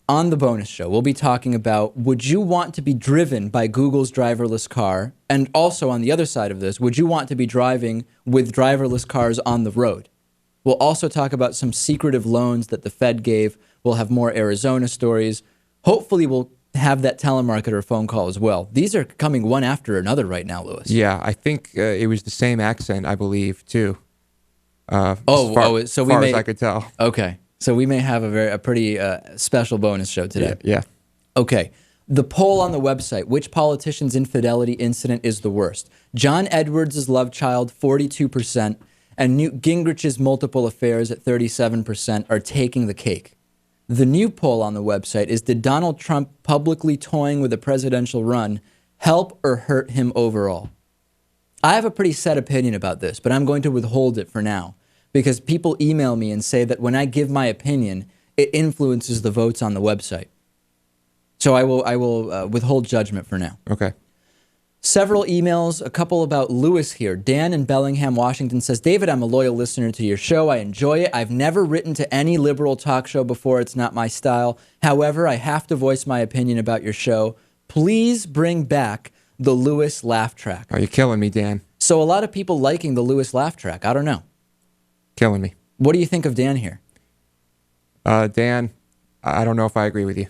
on the bonus show, we'll be talking about, would you want to be driven by Google's driverless car? And also on the other side of this, would you want to be driving with driverless cars on the road? We'll also talk about some secretive loans that the Fed gave. We'll have more Arizona stories. Hopefully we'll have that telemarketer phone call as well. These are coming one after another right now, Lewis. Yeah, I think it was the same accent, I believe, too. So as far as I could tell. Okay. So we may have a pretty special bonus show today. Yeah. Okay. The poll on the website, which politician's infidelity incident is the worst? John Edwards' love child, 42%, and Newt Gingrich's multiple affairs at 37% are taking the cake. The new poll on the website is, did Donald Trump publicly toying with a presidential run help or hurt him overall? I have a pretty set opinion about this, but I'm going to withhold it for now, because people email me and say that when I give my opinion, it influences the votes on the website. So I will withhold judgment for now. Okay. Several emails, a couple about Lewis here. Dan in Bellingham, Washington says, David, I'm a loyal listener to your show. I enjoy it. I've never written to any liberal talk show before. It's not my style. However, I have to voice my opinion about your show. Please bring back the Lewis laugh track. Are you killing me, Dan? So a lot of people liking the Lewis laugh track. I don't know. Killing me. What do you think of Dan here? Dan, I don't know if I agree with you.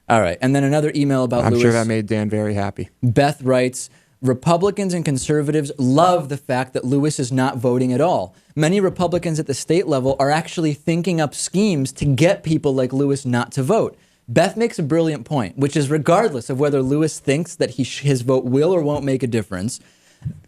All right. And then another email about Lewis. I'm sure that made Dan very happy. Beth writes, Republicans and conservatives love the fact that Lewis is not voting at all. Many Republicans at the state level are actually thinking up schemes to get people like Lewis not to vote. Beth makes a brilliant point, which is regardless of whether Lewis thinks that his vote will or won't make a difference,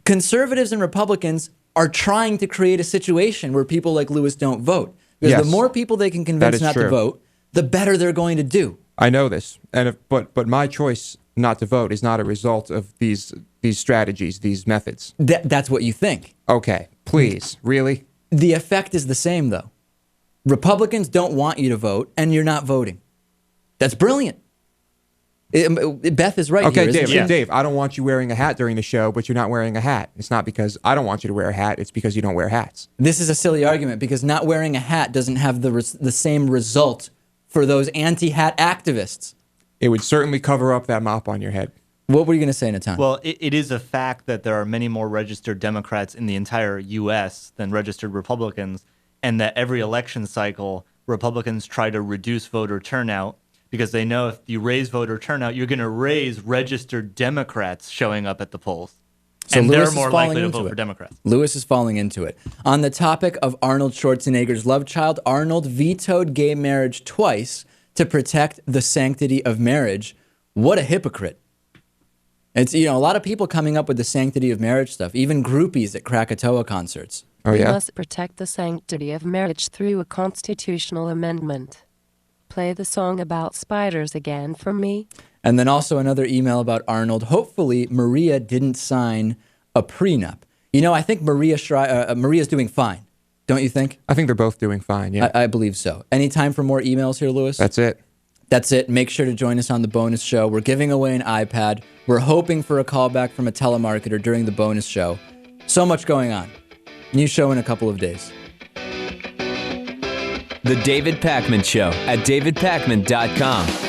conservatives and Republicans are trying to create a situation where people like Lewis don't vote. Because the more people they can convince not to vote, the better they're going to do. I know this, but my choice not to vote is not a result of these strategies, these methods. That's what you think. Okay, please, really? The effect is the same, though. Republicans don't want you to vote, and you're not voting. That's brilliant. Beth is right. Okay, here, Dave, I don't want you wearing a hat during the show, but you're not wearing a hat. It's not because I don't want you to wear a hat. It's because you don't wear hats. This is a silly argument because not wearing a hat doesn't have the same result for those anti-hat activists. It would certainly cover up that mop on your head. What were you going to say, Natan? Well, it is a fact that there are many more registered Democrats in the entire U.S. than registered Republicans, and that every election cycle, Republicans try to reduce voter turnout because they know if you raise voter turnout, you're going to raise registered Democrats showing up at the polls. So and Lewis they're more likely to vote for Democrats. Lewis is falling into it. On the topic of Arnold Schwarzenegger's love child, Arnold vetoed gay marriage twice to protect the sanctity of marriage. What a hypocrite. It's, a lot of people coming up with the sanctity of marriage stuff, even groupies at Krakatoa concerts. Oh, yeah? We must protect the sanctity of marriage through a constitutional amendment. Play the song about spiders again for me. And then also another email about Arnold. Hopefully, Maria didn't sign a prenup. I think Maria's doing fine. Don't you think? I think they're both doing fine, yeah. I believe so. Any time for more emails here, Lewis? That's it. That's it. Make sure to join us on the bonus show. We're giving away an iPad. We're hoping for a callback from a telemarketer during the bonus show. So much going on. New show in a couple of days. The David Pakman Show at davidpakman.com.